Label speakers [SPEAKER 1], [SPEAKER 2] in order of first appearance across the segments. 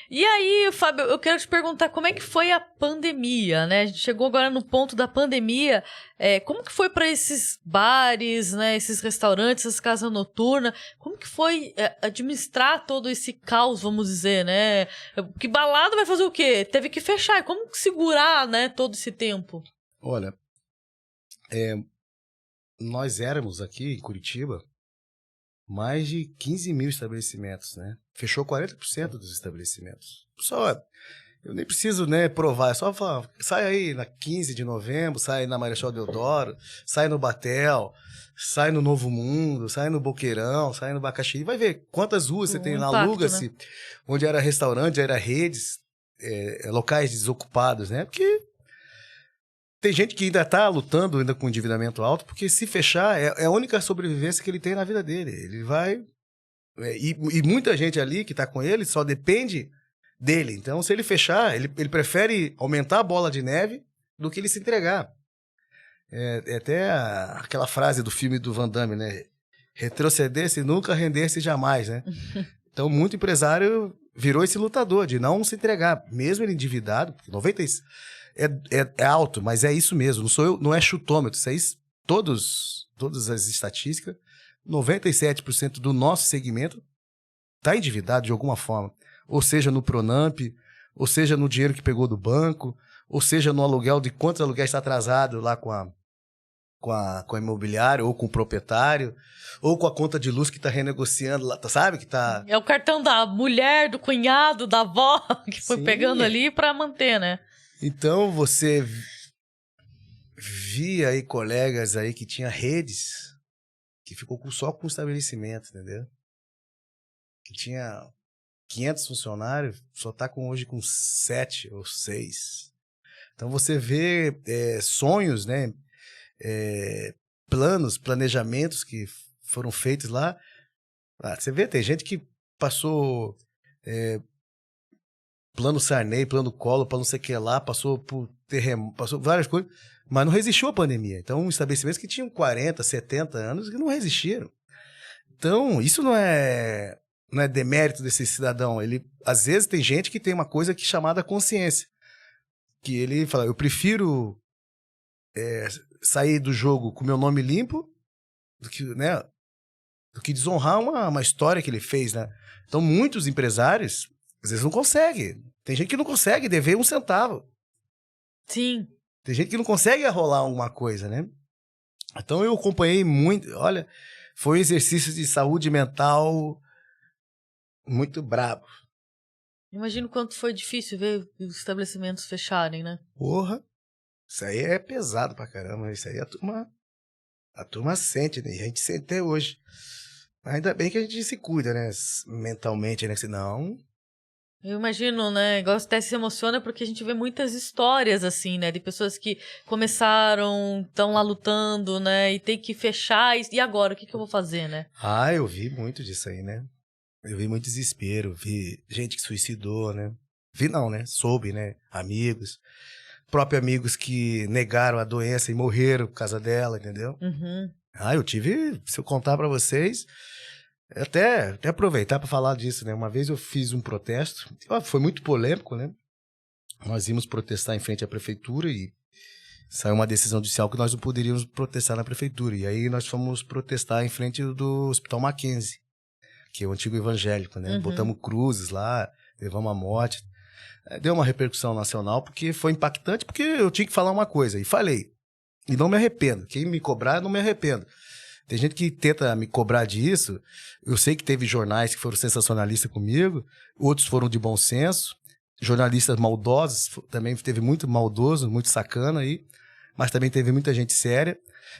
[SPEAKER 1] E aí, Fábio, eu quero te perguntar como é que foi a pandemia, né? A gente chegou agora no ponto da pandemia. Como que foi para esses bares, né? Esses restaurantes, essas casas noturnas? Como que foi administrar todo esse caos, vamos dizer, né? Que balada vai fazer o quê? Teve que fechar. Como que segurar, né, todo esse tempo?
[SPEAKER 2] Olha, nós éramos aqui em Curitiba mais de 15 mil estabelecimentos, né? Fechou 40% dos estabelecimentos. Só, eu nem preciso, né, provar, é só falar, sai aí na 15 de novembro, sai na Marechal Deodoro, sai no Batel, sai no Novo Mundo, sai no Boqueirão, sai no Bacaxiri, vai ver quantas ruas você tem lá, aluga-se, né? Onde era restaurante, era redes, locais desocupados, né? Porque tem gente que ainda está lutando ainda com endividamento alto, porque se fechar é a única sobrevivência que ele tem na vida dele. Ele vai... E muita gente ali que está com ele só depende dele. Então, se ele fechar, ele prefere aumentar a bola de neve do que ele se entregar. É até aquela frase do filme do Van Damme, né? Retroceder-se nunca, render-se jamais, né? Então, muito empresário virou esse lutador de não se entregar, mesmo ele endividado, 96... É alto, mas é isso mesmo. Não sou eu, não é chutômetro. Isso aí, todas as estatísticas, 97% do nosso segmento está endividado de alguma forma. Ou seja, no Pronamp, ou seja, no dinheiro que pegou do banco, ou seja, no aluguel, de quantos aluguéis está atrasado lá com a imobiliária, ou com o proprietário, ou com a conta de luz que está renegociando lá, sabe? Que tá...
[SPEAKER 1] É o cartão da mulher, do cunhado, da avó, que foi pegando ali para manter, né?
[SPEAKER 2] Então, você via aí colegas aí que tinha redes que ficou só com o estabelecimento, entendeu? Que tinha 500 funcionários, só está hoje com 7 ou 6. Então, você vê sonhos, né? Planejamentos que foram feitos lá. Você vê, tem gente que passou... plano Sarney, plano Collor, plano não sei o que lá, passou por terremoto, passou várias coisas, mas não resistiu à pandemia. Então, estabelecimentos que tinham 40, 70 anos que não resistiram. Então, isso não é demérito desse cidadão. Ele, às vezes, tem gente que tem uma coisa que é chamada consciência. Que ele fala, eu prefiro sair do jogo com meu nome limpo do que desonrar uma história que ele fez, né? Então, muitos empresários às vezes não consegue. Tem gente que não consegue dever 1 centavo.
[SPEAKER 1] Sim.
[SPEAKER 2] Tem gente que não consegue arrolar alguma coisa, né? Então eu acompanhei muito. Olha, foi um exercício de saúde mental muito brabo.
[SPEAKER 1] Imagino quanto foi difícil ver os estabelecimentos fecharem, né?
[SPEAKER 2] Porra, isso aí é pesado pra caramba. Isso aí a turma sente, né? E a gente sente até hoje. Ainda bem que a gente se cuida, né? Mentalmente, né? Senão...
[SPEAKER 1] Eu imagino, né? Igual até se emociona porque a gente vê muitas histórias, assim, né? De pessoas que começaram, estão lá lutando, né? E tem que fechar. E agora? O que eu vou fazer, né?
[SPEAKER 2] Eu vi muito disso aí, né? Eu vi muito desespero. Vi gente que suicidou, né? Vi não, né? Soube, né? Amigos. Próprios amigos que negaram a doença e morreram por causa dela, entendeu?
[SPEAKER 1] Uhum.
[SPEAKER 2] Eu tive... Se eu contar pra vocês... Até aproveitar para falar disso, né? Uma vez eu fiz um protesto, foi muito polêmico, né? Nós íamos protestar em frente à prefeitura e saiu uma decisão judicial que nós não poderíamos protestar na prefeitura. E aí nós fomos protestar em frente do Hospital Mackenzie, que é o antigo evangélico, né? Uhum. Botamos cruzes lá, levamos a morte. Deu uma repercussão nacional porque foi impactante, porque eu tinha que falar uma coisa, e falei. E não me arrependo. Quem me cobrar, não me arrependo. Tem gente que tenta me cobrar disso. Eu sei que teve jornais que foram sensacionalistas comigo, outros foram de bom senso, jornalistas maldosos, também teve muito maldoso, muito sacana aí, mas também teve muita gente séria,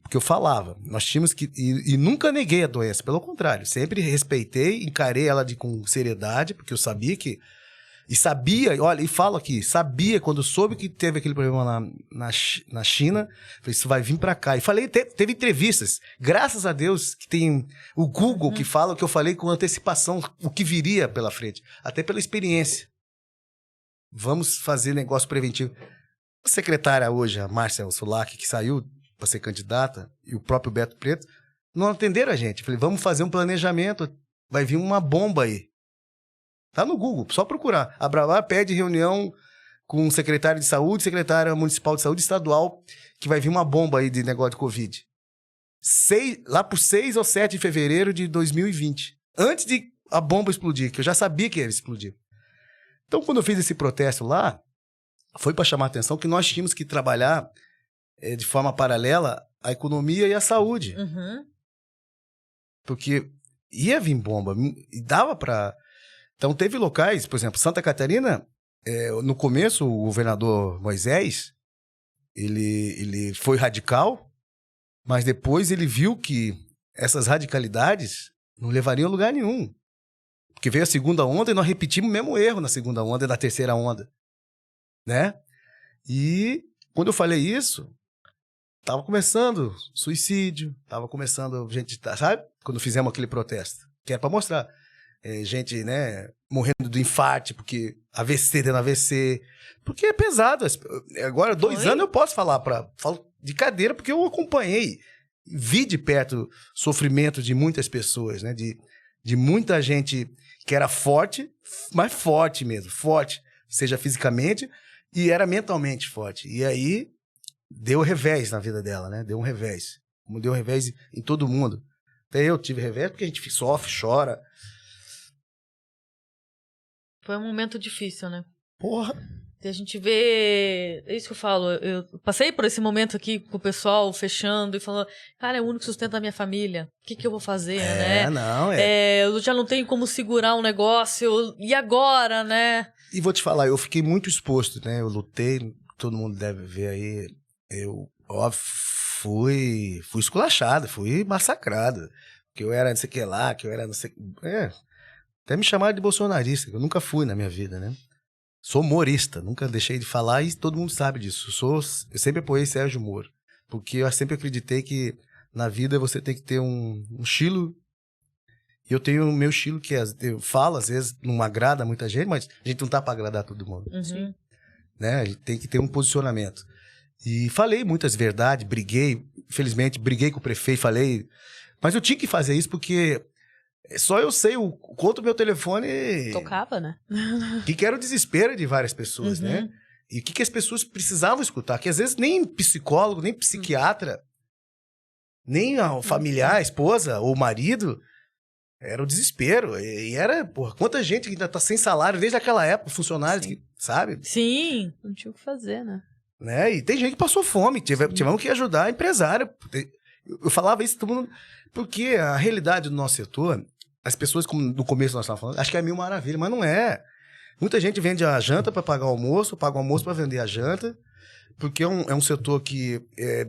[SPEAKER 2] porque eu falava, nós tínhamos que... E nunca neguei a doença, pelo contrário, sempre respeitei, encarei ela com seriedade, porque eu sabia que... E sabia, olha, e falo aqui, sabia quando soube que teve aquele problema na China, falei, isso vai vir pra cá. E falei, teve entrevistas, graças a Deus que tem o Google que fala o que eu falei com antecipação, o que viria pela frente, até pela experiência. Vamos fazer negócio preventivo. A secretária hoje, a Márcia Sulac, que saiu para ser candidata, e o próprio Beto Preto, não atenderam a gente. Falei, vamos fazer um planejamento, vai vir uma bomba aí. Tá no Google, só procurar. A Brava pede reunião com o secretário de saúde, secretária municipal de saúde estadual, que vai vir uma bomba aí de negócio de Covid. Lá por 6 ou 7 de fevereiro de 2020. Antes de a bomba explodir, que eu já sabia que ia explodir. Então, quando eu fiz esse protesto lá, foi para chamar a atenção que nós tínhamos que trabalhar de forma paralela a economia e a saúde.
[SPEAKER 1] Uhum.
[SPEAKER 2] Porque ia vir bomba, e dava para... Então, teve locais, por exemplo, Santa Catarina, no começo, o governador Moisés, ele foi radical, mas depois ele viu que essas radicalidades não levariam a lugar nenhum. Porque veio a segunda onda e nós repetimos o mesmo erro na segunda onda e na terceira onda. Né? E quando eu falei isso, tava começando suicídio, tava começando gente, sabe? Quando fizemos aquele protesto, que é para mostrar gente, né, morrendo do infarte, porque AVC dentro do AVC, porque é pesado. Agora, 2 anos eu posso falar, falo de cadeira, porque eu acompanhei, vi de perto o sofrimento de muitas pessoas, né, de muita gente que era forte, mas forte mesmo, forte, seja fisicamente, e era mentalmente forte. E aí, deu revés na vida dela, né? Deu um revés. Como deu um revés em todo mundo. Até eu tive revés, porque a gente sofre, chora.
[SPEAKER 1] Foi um momento difícil, né?
[SPEAKER 2] Porra!
[SPEAKER 1] E a gente vê... É isso que eu falo. Eu passei por esse momento aqui com o pessoal fechando e falando, cara, é o único que sustenta a minha família. O que eu vou fazer, né? Eu já não tenho como segurar um negócio. E agora, né?
[SPEAKER 2] E vou te falar, eu fiquei muito exposto, né? Eu lutei, todo mundo deve ver aí. Eu, fui esculachado, fui massacrado. Que eu era não sei o que lá, que eu era não sei... Até me chamaram de bolsonarista, que eu nunca fui na minha vida, né? Sou humorista, nunca deixei de falar e todo mundo sabe disso. Eu sempre apoiei Sérgio Moro, porque eu sempre acreditei que na vida você tem que ter um estilo. E eu tenho o meu estilo, que eu falo, às vezes não agrada muita gente, mas a gente não tá para agradar todo mundo.
[SPEAKER 1] Uhum.
[SPEAKER 2] Né? A gente tem que ter um posicionamento. E falei muitas verdades, briguei, infelizmente, briguei com o prefeito, falei... Mas eu tinha que fazer isso porque só eu sei o quanto o meu telefone...
[SPEAKER 3] Tocava, né?
[SPEAKER 2] Que era o desespero de várias pessoas, né? E o que as pessoas precisavam escutar. Que às vezes nem psicólogo, nem psiquiatra, nem a familiar, a esposa ou o marido, era o desespero. E era, porra, quanta gente ainda tá sem salário desde aquela época, funcionários, que, sabe?
[SPEAKER 1] Sim.
[SPEAKER 3] Não tinha o que fazer, né?
[SPEAKER 2] E tem gente que passou fome, tivemos que ajudar a empresária. Eu falava isso todo mundo, porque a realidade do nosso setor, as pessoas, como no começo nós estávamos falando, acho que é mil maravilha, mas não é. Muita gente vende a janta para pagar o almoço, paga o almoço para vender a janta, porque é um setor que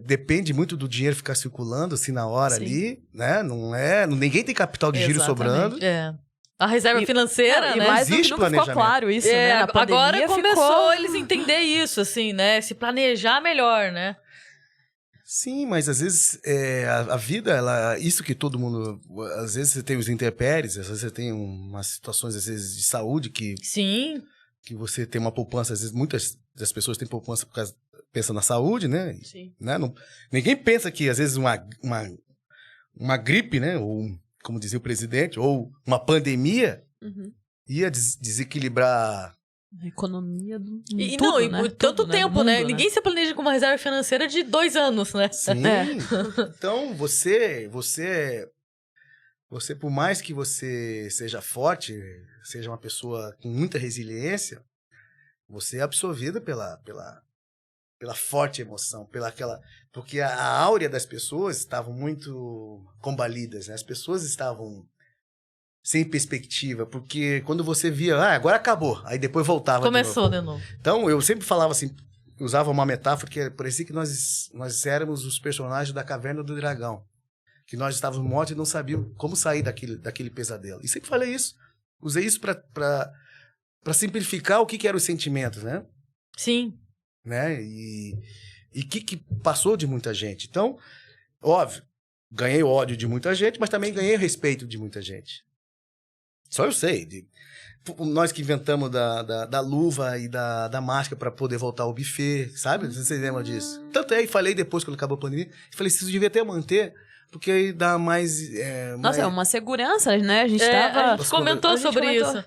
[SPEAKER 2] depende muito do dinheiro ficar circulando assim na hora. Sim. Ali, né? Ninguém tem capital de giro sobrando.
[SPEAKER 1] A reserva financeira, né?
[SPEAKER 3] Mais
[SPEAKER 2] existe planejamento.
[SPEAKER 3] Ficou claro isso, né? Na
[SPEAKER 1] agora começou eles entender isso, assim, né? Se planejar melhor, né?
[SPEAKER 2] Sim, mas às vezes a vida, isso que todo mundo... Às vezes você tem os intempéries, às vezes você tem umas situações, às vezes, de saúde que...
[SPEAKER 1] Sim.
[SPEAKER 2] Que você tem uma poupança, às vezes muitas das pessoas têm poupança por causa... Pensa na saúde, né?
[SPEAKER 1] Sim.
[SPEAKER 2] Né? Ninguém pensa que, às vezes, uma gripe, né? Ou, como dizia o presidente, ou uma pandemia ia desequilibrar...
[SPEAKER 3] A economia do mundo.
[SPEAKER 1] E
[SPEAKER 3] tudo,
[SPEAKER 1] não, e
[SPEAKER 3] né?
[SPEAKER 1] por tanto tempo,
[SPEAKER 3] mundo,
[SPEAKER 1] né? Ninguém se planeja com uma reserva financeira de 2 anos, né?
[SPEAKER 2] Sim. Então, você, por mais que você seja forte, seja uma pessoa com muita resiliência, você é absorvida pela forte emoção, porque a áurea das pessoas estavam muito combalidas, né? As pessoas estavam sem perspectiva, porque quando você via, agora acabou, aí depois voltava
[SPEAKER 1] Começou de novo.
[SPEAKER 2] Então, eu sempre falava assim, usava uma metáfora que parecia que nós éramos os personagens da Caverna do Dragão, que nós estávamos mortos e não sabíamos como sair daquele pesadelo. E sempre falei isso, usei isso para simplificar o que eram os sentimentos, né?
[SPEAKER 1] Sim.
[SPEAKER 2] Né? E que passou de muita gente. Então, óbvio, ganhei ódio de muita gente, mas também ganhei respeito de muita gente. Só eu sei. Nós que inventamos da luva e da máscara para poder voltar ao buffet, sabe? Vocês lembram disso? Tanto é, e falei depois, quando acabou a pandemia, falei, isso devia até manter, porque aí dá mais...
[SPEAKER 3] Nossa, é uma segurança, né? A gente
[SPEAKER 1] comentou sobre isso.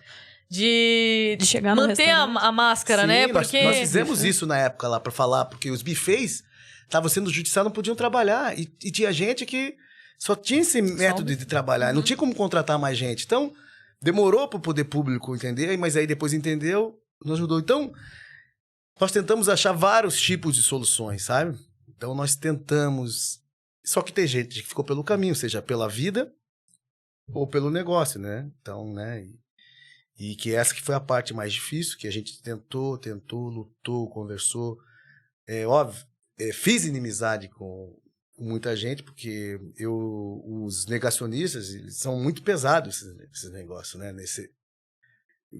[SPEAKER 1] de
[SPEAKER 3] chegar no
[SPEAKER 1] manter a máscara,
[SPEAKER 2] Sim,
[SPEAKER 1] né?
[SPEAKER 2] nós
[SPEAKER 1] Porque
[SPEAKER 2] fizemos isso na época lá pra falar, porque os bufês estavam sendo judiciais, não podiam trabalhar. E tinha gente que só tinha esse método de trabalhar, não tinha como contratar mais gente. Então, demorou para o poder público entender, mas aí depois entendeu, nos ajudou. Então, nós tentamos achar vários tipos de soluções, sabe? Então, nós tentamos... Só que tem gente que ficou pelo caminho, seja pela vida ou pelo negócio, né? Então, né... E que essa que foi a parte mais difícil, que a gente tentou, lutou, conversou. É óbvio, fiz inimizade com muita gente, porque os negacionistas, eles são muito pesados, esses negócios, né?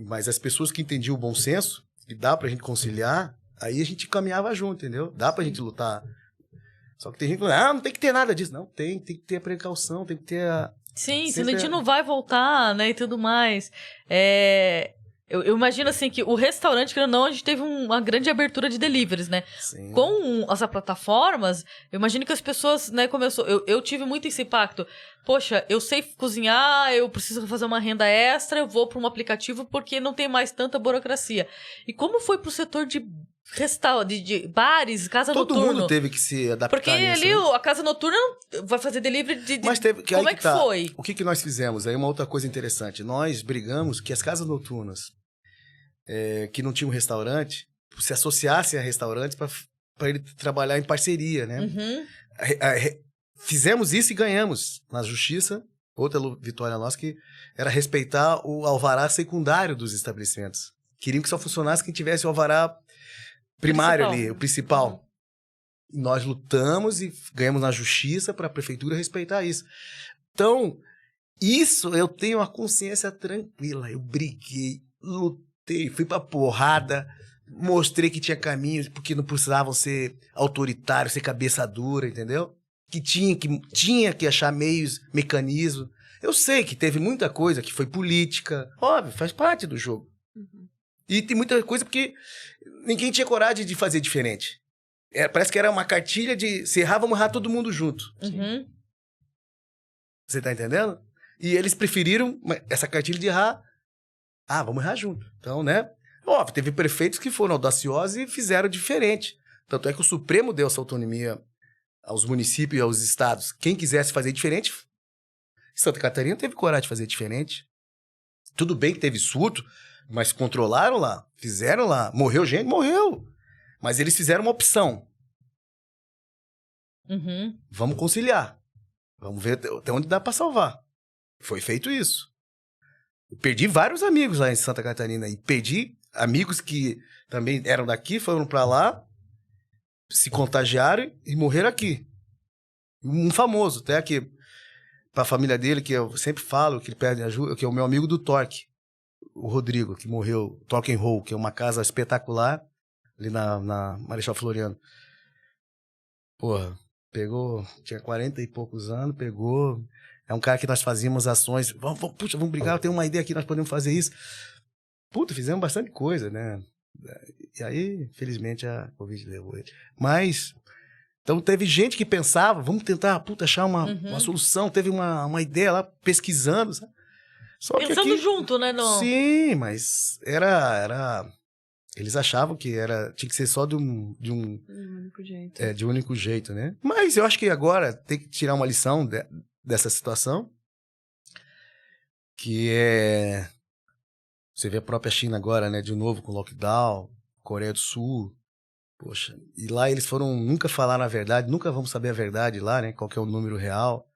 [SPEAKER 2] Mas as pessoas que entendiam o bom senso, e dá pra gente conciliar, aí a gente caminhava junto, entendeu? Dá pra gente lutar. Só que tem gente que fala, não tem que ter nada disso. Não, tem que ter a precaução, tem que ter a...
[SPEAKER 1] Sim, senão a gente não vai voltar, né, e tudo mais. Eu imagino, assim, que o restaurante, querendo ou não, a gente teve uma grande abertura de deliveries, né?
[SPEAKER 2] Sim.
[SPEAKER 1] Com as plataformas, eu imagino que as pessoas, né, eu tive muito esse impacto. Poxa, eu sei cozinhar, eu preciso fazer uma renda extra, eu vou para um aplicativo porque não tem mais tanta burocracia. E como foi pro setor de de bares, casa noturna?
[SPEAKER 2] Todo mundo teve que se adaptar
[SPEAKER 1] porque
[SPEAKER 2] nisso,
[SPEAKER 1] ali
[SPEAKER 2] né?
[SPEAKER 1] a casa noturna vai fazer delivery de
[SPEAKER 2] Mas teve,
[SPEAKER 1] como é que
[SPEAKER 2] tá.
[SPEAKER 1] foi?
[SPEAKER 2] O que nós fizemos? Aí uma outra coisa interessante. Nós brigamos que as casas noturnas que não tinham restaurante se associassem a restaurantes para ele trabalhar em parceria, né?
[SPEAKER 1] Uhum.
[SPEAKER 2] Fizemos isso e ganhamos na justiça. Outra vitória nossa que era respeitar o alvará secundário dos estabelecimentos. Queriam que só funcionasse quem tivesse o alvará primário ali, o principal. Nós lutamos e ganhamos na justiça para a prefeitura respeitar isso. Então, isso eu tenho uma consciência tranquila. Eu briguei, lutei, fui pra porrada, mostrei que tinha caminhos, porque não precisavam ser autoritários, ser cabeça dura, entendeu? Que tinha que achar meios, mecanismos. Eu sei que teve muita coisa que foi política. Óbvio, faz parte do jogo.
[SPEAKER 3] Uhum.
[SPEAKER 2] E tem muita coisa porque ninguém tinha coragem de fazer diferente. Parece que era uma cartilha de se errar, vamos errar todo mundo junto.
[SPEAKER 1] Uhum.
[SPEAKER 2] Você tá entendendo? E eles preferiram essa cartilha de errar. Vamos errar junto. Então, né? Óbvio, teve prefeitos que foram audaciosos e fizeram diferente. Tanto é que o Supremo deu essa autonomia aos municípios e aos estados. Quem quisesse fazer diferente, Santa Catarina teve coragem de fazer diferente. Tudo bem que teve surto, mas controlaram lá, fizeram lá. Morreu gente? Morreu. Mas eles fizeram uma opção.
[SPEAKER 1] Uhum.
[SPEAKER 2] Vamos conciliar. Vamos ver até onde dá pra salvar. Foi feito isso. Eu perdi vários amigos lá em Santa Catarina. E perdi amigos que também eram daqui, foram pra lá, se contagiaram e morreram aqui. Um famoso, até aqui, pra família dele, que eu sempre falo, que ele pede ajuda, que é o meu amigo do Torque. O Rodrigo, que morreu, Talk and Roll, que é uma casa espetacular ali na Marechal Floriano. Porra, tinha 40 e poucos anos, pegou. É um cara que nós fazíamos ações. Vamos brigar, eu tenho uma ideia aqui, nós podemos fazer isso. Puta, fizemos bastante coisa, né? E aí, felizmente, a Covid levou ele. Mas, então teve gente que pensava, vamos tentar, achar uma solução. Teve uma ideia lá, pesquisando, sabe? Só
[SPEAKER 1] Pensando
[SPEAKER 2] que aqui,
[SPEAKER 1] junto, né?
[SPEAKER 2] Sim, mas era... Eles achavam que tinha que ser só de um
[SPEAKER 3] único jeito.
[SPEAKER 2] De um único jeito, né? Mas eu acho que agora tem que tirar uma lição dessa situação, que é... Você vê a própria China agora, né? De novo com lockdown, Coreia do Sul. Poxa, e lá eles nunca falaram a verdade, nunca vamos saber a verdade lá, né? Qual que é o número real.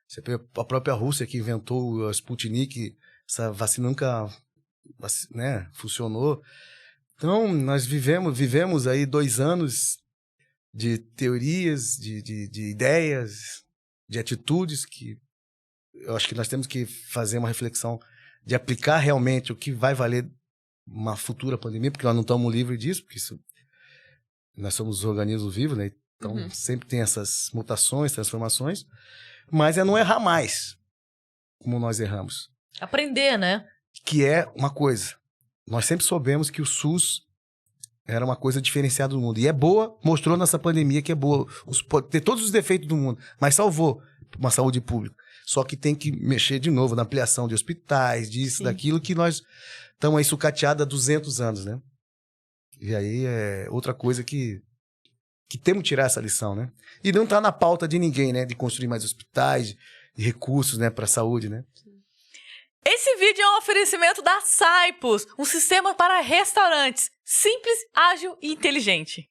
[SPEAKER 2] Você vê a própria Rússia que inventou a Sputnik, essa vacina nunca, né, funcionou. Então, nós vivemos aí 2 anos de teorias, de ideias, de atitudes que eu acho que nós temos que fazer uma reflexão de aplicar realmente o que vai valer uma futura pandemia, porque nós não estamos livres disso, porque nós somos organismos vivos, né? Então, sempre tem essas mutações, transformações, mas é não errar mais, como nós erramos.
[SPEAKER 1] Aprender, né?
[SPEAKER 2] Que é uma coisa. Nós sempre soubemos que o SUS era uma coisa diferenciada do mundo. E é boa, mostrou nessa pandemia que é boa. Pode ter todos os defeitos do mundo, mas salvou uma saúde pública. Só que tem que mexer de novo na ampliação de hospitais, disso, daquilo que nós estamos aí sucateados há 200 anos, né? E aí é outra coisa que temos que tirar essa lição, né? E não tá na pauta de ninguém, né? De construir mais hospitais, de recursos, né? Para a saúde, né?
[SPEAKER 1] Esse vídeo é um oferecimento da Saipos, um sistema para restaurantes simples, ágil e inteligente.